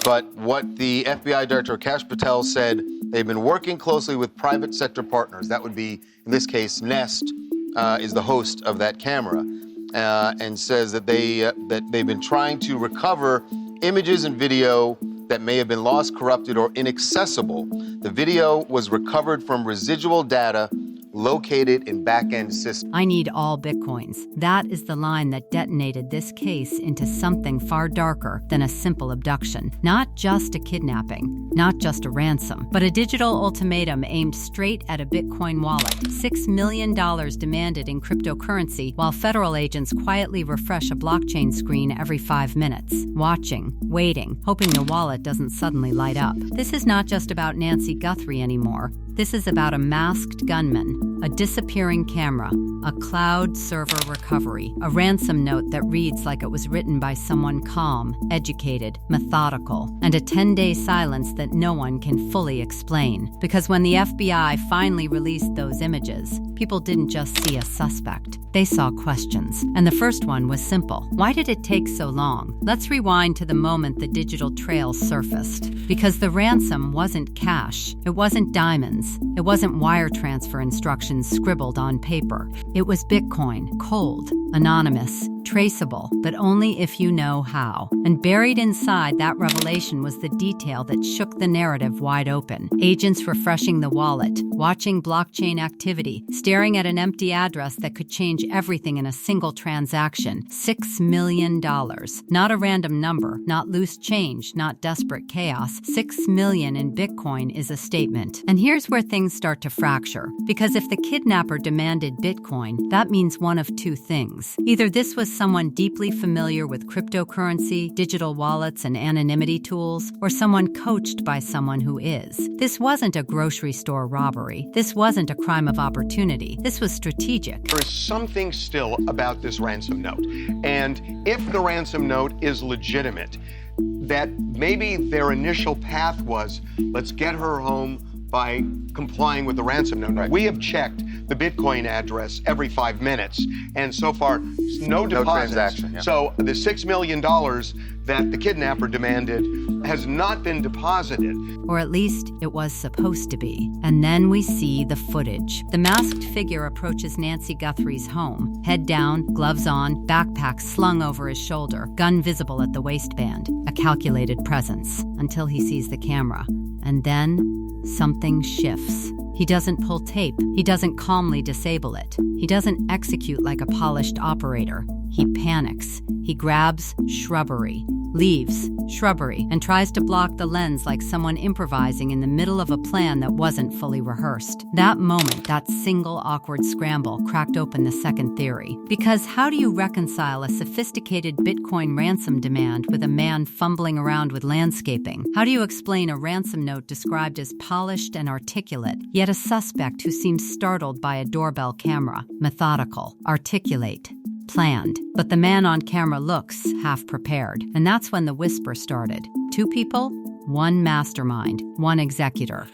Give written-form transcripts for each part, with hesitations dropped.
But what the FBI Director Kash Patel said, they've been working closely with private sector partners. That would be, in this case, Nest is the host of that camera, and says that they've been trying to recover images and video that may have been lost, corrupted, or inaccessible. The video was recovered from residual data located in back-end systems. I need all Bitcoins. That is the line that detonated this case into something far darker than a simple abduction. Not just a kidnapping, not just a ransom, but a digital ultimatum aimed straight at a Bitcoin wallet. $6 million demanded in cryptocurrency, while federal agents quietly refresh a blockchain screen every 5 minutes, watching, waiting, hoping the wallet doesn't suddenly light up. This is not just about Nancy Guthrie anymore. This is about a masked gunman, a disappearing camera, a cloud server recovery, a ransom note that reads like it was written by someone calm, educated, methodical, and a 10-day silence that no one can fully explain. Because when the FBI finally released those images, people didn't just see a suspect. They saw questions. And the first one was simple. Why did it take so long? Let's rewind to the moment the digital trail surfaced. Because the ransom wasn't cash. It wasn't diamonds. It wasn't wire transfer instructions scribbled on paper. It was Bitcoin, cold, anonymous, traceable, but only if you know how. And buried inside that revelation was the detail that shook the narrative wide open. Agents refreshing the wallet, watching blockchain activity, staring at an empty address that could change everything in a single transaction. $6 million. Not a random number, not loose change, not desperate chaos. $6 million in Bitcoin is a statement. And here's where things start to fracture. Because if the kidnapper demanded Bitcoin, that means one of two things. Either this was someone deeply familiar with cryptocurrency, digital wallets, and anonymity tools, or someone coached by someone who is. This wasn't a grocery store robbery. This wasn't a crime of opportunity. This was strategic. There is something still about this ransom note. And if the ransom note is legitimate, that maybe their initial path was, let's get her home by complying with the ransom note. Right. We have checked the Bitcoin address every 5 minutes, and so far, no deposits. Transaction. Yeah. So the $6 million that the kidnapper demanded has not been deposited. Or at least it was supposed to be. And then we see the footage. The masked figure approaches Nancy Guthrie's home, head down, gloves on, backpack slung over his shoulder, gun visible at the waistband, a calculated presence, until he sees the camera. And then something shifts. He doesn't pull tape. He doesn't calmly disable it. He doesn't execute like a polished operator. He panics. He grabs shrubbery, leaves shrubbery, and tries to block the lens like someone improvising in the middle of a plan that wasn't fully rehearsed. That moment, that single awkward scramble, cracked open the second theory. Because how do you reconcile a sophisticated Bitcoin ransom demand with a man fumbling around with landscaping? How do you explain a ransom note described as polished and articulate, yet a suspect who seems startled by a doorbell camera? Methodical, articulate, planned. But the man on camera looks half prepared. And that's when the whisper started. 2 people, 1 mastermind, 1 executor.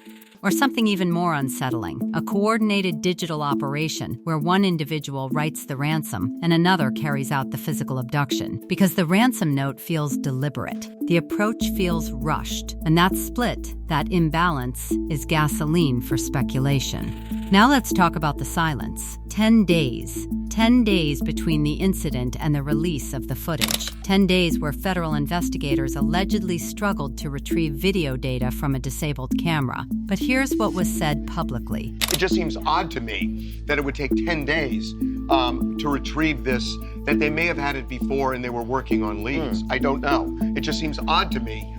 Or something even more unsettling, a coordinated digital operation where one individual writes the ransom and another carries out the physical abduction. Because the ransom note feels deliberate. The approach feels rushed. And that split, that imbalance, is gasoline for speculation. Now let's talk about the silence. 10 days. 10 days between the incident and the release of the footage. 10 days where federal investigators allegedly struggled to retrieve video data from a disabled camera. But here's what was said publicly. It just seems odd to me that it would take 10 days to retrieve this, that they may have had it before and they were working on leads. I don't know. It just seems odd to me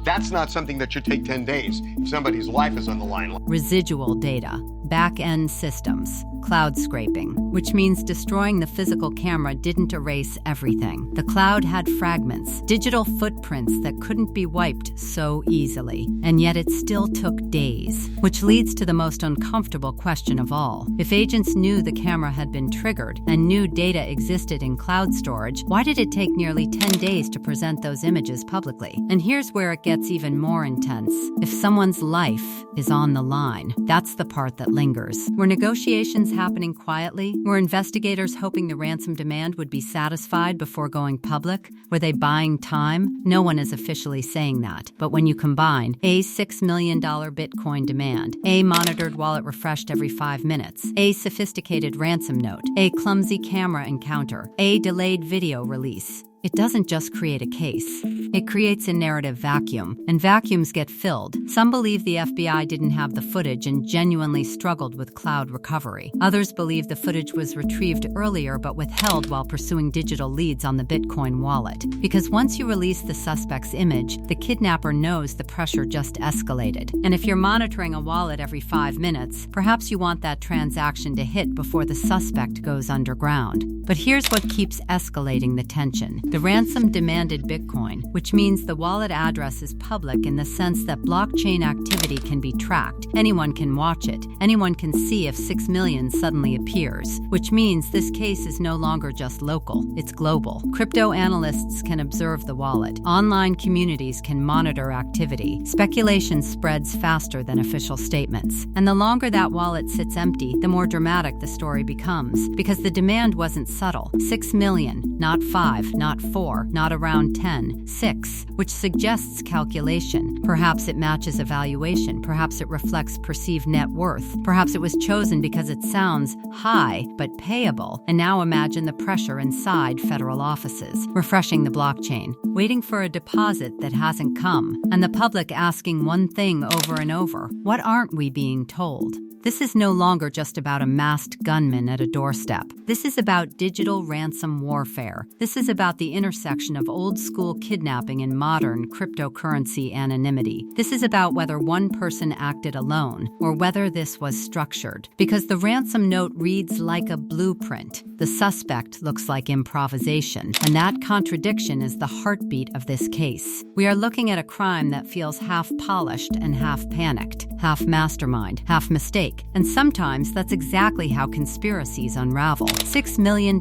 that's not something that should take 10 days if somebody's life is on the line. Residual data, back-end systems, cloud scraping, which means destroying the physical camera didn't erase everything. The cloud had fragments, digital footprints that couldn't be wiped so easily. And yet it still took days, which leads to the most uncomfortable question of all. If agents knew the camera had been triggered and knew data existed in cloud storage, why did it take nearly 10 days to present those images publicly? And here's where it gets even more intense. If someone's life is on the line, that's the part that lingers. Were negotiations things happening quietly? Were investigators hoping the ransom demand would be satisfied before going public? Were they buying time? No one is officially saying that. But when you combine a $6 million Bitcoin demand, a monitored wallet refreshed every 5 minutes, a sophisticated ransom note, a clumsy camera encounter, a delayed video release, it doesn't just create a case. It creates a narrative vacuum, and vacuums get filled. Some believe the FBI didn't have the footage and genuinely struggled with cloud recovery. Others believe the footage was retrieved earlier but withheld while pursuing digital leads on the Bitcoin wallet. Because once you release the suspect's image, the kidnapper knows the pressure just escalated. And if you're monitoring a wallet every 5 minutes, perhaps you want that transaction to hit before the suspect goes underground. But here's what keeps escalating the tension. The ransom demanded Bitcoin, which means the wallet address is public in the sense that blockchain activity can be tracked. Anyone can watch it. Anyone can see if 6 million suddenly appears, which means this case is no longer just local, it's global. Crypto analysts can observe the wallet. Online communities can monitor activity. Speculation spreads faster than official statements. And the longer that wallet sits empty, the more dramatic the story becomes. Because the demand wasn't subtle. 6 million, not 5, not 4, not around 10, 6, which suggests calculation. Perhaps it matches evaluation. Perhaps it reflects perceived net worth. Perhaps it was chosen because it sounds high but payable. And now imagine the pressure inside federal offices, refreshing the blockchain, waiting for a deposit that hasn't come, and the public asking one thing over and over: what aren't we being told? This is no longer just about a masked gunman at a doorstep. This is about digital ransom warfare. This is about the intersection of old-school kidnapping and modern cryptocurrency anonymity. This is about whether one person acted alone or whether this was structured. Because the ransom note reads like a blueprint, the suspect looks like improvisation, and that contradiction is the heartbeat of this case. We are looking at a crime that feels half polished and half panicked, half mastermind, half mistake. And sometimes that's exactly how conspiracies unravel. $6 million,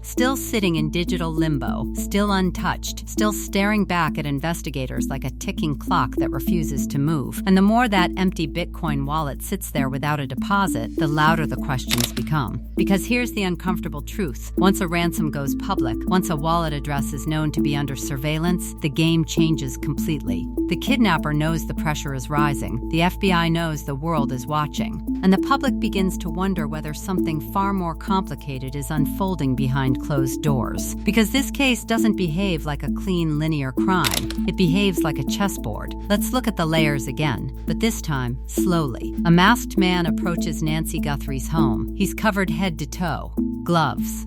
still sitting in digital limbo, still untouched, still staring back at investigators like a ticking clock that refuses to move. And the more that empty Bitcoin wallet sits there without a deposit, the louder the questions become. Because here's the uncomfortable truth. Once a ransom goes public, once a wallet address is known to be under surveillance, the game changes completely. The kidnapper knows the pressure is rising. The FBI knows the world is watching. And the public begins to wonder whether something far more complicated is unfolding behind closed doors. Because this case doesn't behave like a clean, linear crime. It behaves like a chessboard. Let's look at the layers again, but this time, slowly. A masked man approaches Nancy Guthrie's home. He's covered head to toe. Gloves.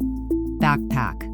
Backpack.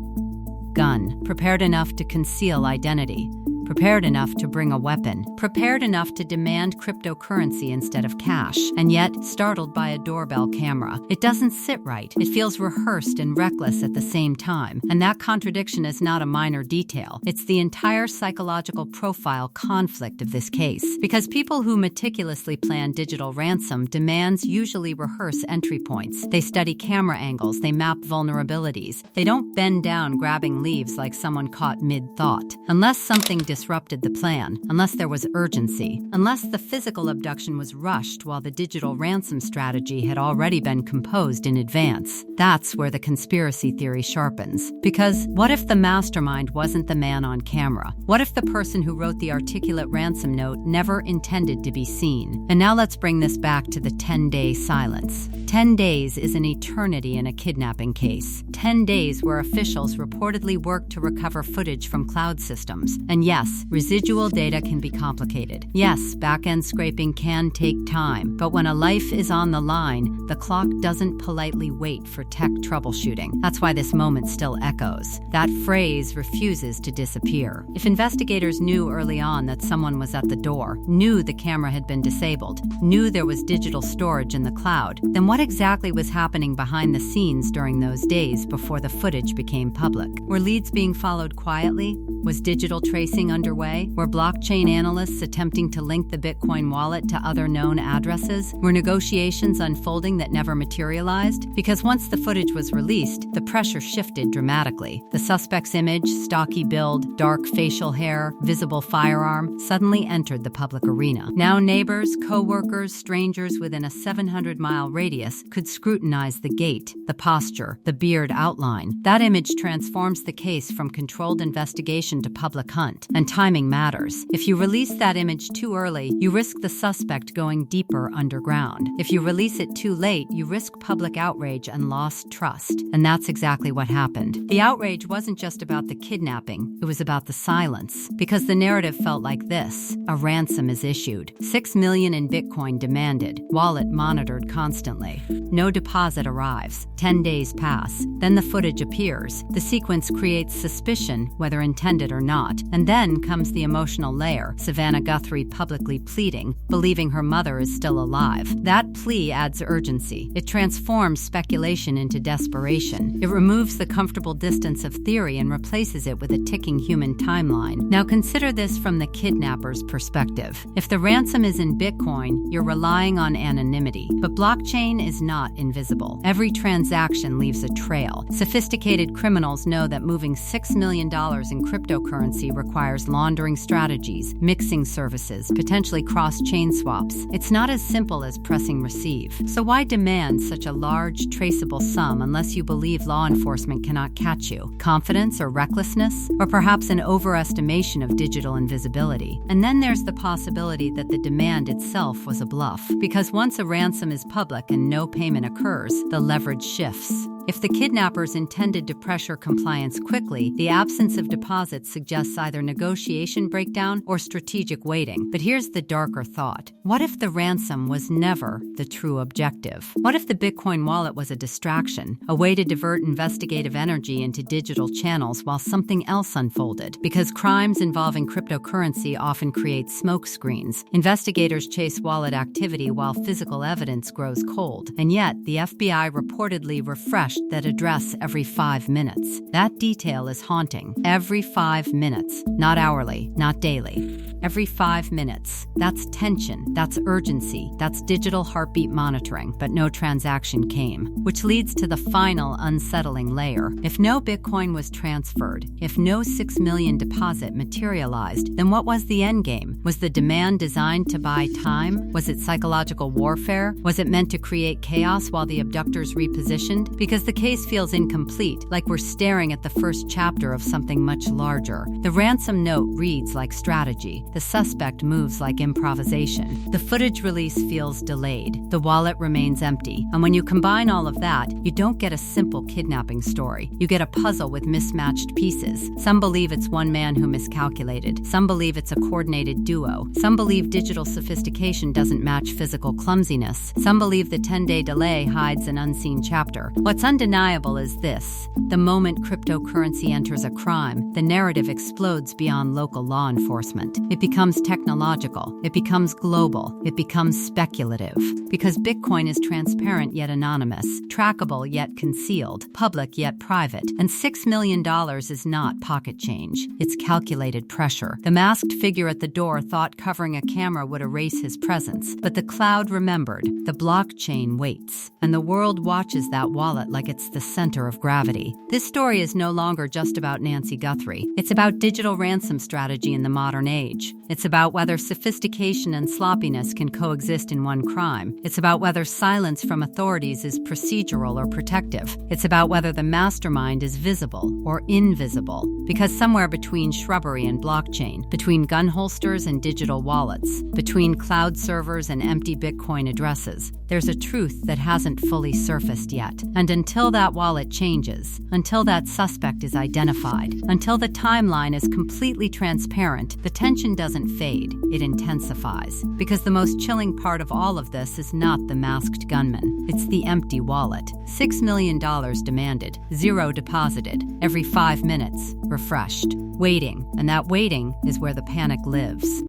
Gun. Prepared enough to conceal identity. Prepared enough to bring a weapon, prepared enough to demand cryptocurrency instead of cash, and yet startled by a doorbell camera. It doesn't sit right. It feels rehearsed and reckless at the same time. And that contradiction is not a minor detail. It's the entire psychological profile conflict of this case. Because people who meticulously plan digital ransom demands usually rehearse entry points. They study camera angles. They map vulnerabilities. They don't bend down grabbing leaves like someone caught mid-thought. Unless something disrupted the plan, unless there was urgency, unless the physical abduction was rushed while the digital ransom strategy had already been composed in advance. That's where the conspiracy theory sharpens. Because what if the mastermind wasn't the man on camera? What if the person who wrote the articulate ransom note never intended to be seen? And now let's bring this back to the 10-day silence. 10 days is an eternity in a kidnapping case. 10 days where officials reportedly worked to recover footage from cloud systems. And yes, residual data can be complicated. Yes, back-end scraping can take time. But when a life is on the line, the clock doesn't politely wait for tech troubleshooting. That's why this moment still echoes. That phrase refuses to disappear. If investigators knew early on that someone was at the door, knew the camera had been disabled, knew there was digital storage in the cloud, then what exactly was happening behind the scenes during those days before the footage became public? Were leads being followed quietly? Was digital tracing underway? Were blockchain analysts attempting to link the Bitcoin wallet to other known addresses? Were negotiations unfolding that never materialized? Because once the footage was released, the pressure shifted dramatically. The suspect's image, stocky build, dark facial hair, visible firearm, suddenly entered the public arena. Now neighbors, co-workers, strangers within a 700-mile radius could scrutinize the gait, the posture, the beard outline. That image transforms the case from controlled investigation to public hunt, and timing matters. If you release that image too early, you risk the suspect going deeper underground. If you release it too late, you risk public outrage and lost trust. And that's exactly what happened. The outrage wasn't just about the kidnapping, it was about the silence. Because the narrative felt like this: a ransom is issued, $6 million in Bitcoin demanded, wallet monitored constantly. No deposit arrives. 10 days pass. Then the footage appears. The sequence creates suspicion, whether intended or not. And then comes the emotional layer. Savannah Guthrie publicly pleading, believing her mother is still alive. That plea adds urgency. It transforms speculation into desperation. It removes the comfortable distance of theory and replaces it with a ticking human timeline. Now consider this from the kidnapper's perspective. If the ransom is in Bitcoin, you're relying on anonymity. But blockchain is not invisible. Every transaction leaves a trail. Sophisticated criminals know that moving $6 million in cryptocurrency requires laundering strategies, mixing services, potentially cross-chain swaps. It's not as simple as pressing receive. So why demand such a large, traceable sum unless you believe law enforcement cannot catch you? Confidence or recklessness? Or perhaps an overestimation of digital invisibility? And then there's the possibility that the demand itself was a bluff. Because once a ransom is public and no payment occurs, the leverage shifts. If the kidnappers intended to pressure compliance quickly, the absence of deposits suggests either negotiation breakdown or strategic waiting. But here's the darker thought. What if the ransom was never the true objective? What if the Bitcoin wallet was a distraction, a way to divert investigative energy into digital channels while something else unfolded? Because crimes involving cryptocurrency often create smoke screens. Investigators chase wallet activity while physical evidence grows cold. And yet, the FBI reportedly refreshed that address every 5 minutes. That detail is haunting. Every 5 minutes. Not hourly, not daily. Every 5 minutes. That's tension. That's urgency. That's digital heartbeat monitoring. But no transaction came. Which leads to the final unsettling layer. If no Bitcoin was transferred, if no $6 million deposit materialized, then what was the endgame? Was the demand designed to buy time? Was it psychological warfare? Was it meant to create chaos while the abductors repositioned? Because the case feels incomplete, like we're staring at the first chapter of something much larger. The ransom note reads like strategy. The suspect moves like improvisation. The footage release feels delayed. The wallet remains empty. And when you combine all of that, you don't get a simple kidnapping story. You get a puzzle with mismatched pieces. Some believe it's one man who miscalculated. Some believe it's a coordinated duo. Some believe digital sophistication doesn't match physical clumsiness. Some believe the 10-day delay hides an unseen chapter. What's undeniable is this: the moment cryptocurrency enters a crime, the narrative explodes beyond local law enforcement. It becomes technological. It becomes global. It becomes speculative. Because Bitcoin is transparent yet anonymous, trackable yet concealed, public yet private, and $6 million is not pocket change. It's calculated pressure. The masked figure at the door thought covering a camera would erase his presence, but the cloud remembered. The blockchain waits, and the world watches that wallet like it's the center of gravity. This story is no longer just about Nancy Guthrie. It's about digital ransom strategy in the modern age. It's about whether sophistication and sloppiness can coexist in one crime. It's about whether silence from authorities is procedural or protective. It's about whether the mastermind is visible or invisible. Because somewhere between shrubbery and blockchain, between gun holsters and digital wallets, between cloud servers and empty Bitcoin addresses, there's a truth that hasn't fully surfaced yet. And until that wallet changes, until that suspect is identified, until the timeline is completely transparent, the tension doesn't fade, it intensifies. Because the most chilling part of all of this is not the masked gunman, it's the empty wallet. $6 million demanded, 0 deposited, every 5 minutes, refreshed, waiting, and that waiting is where the panic lives.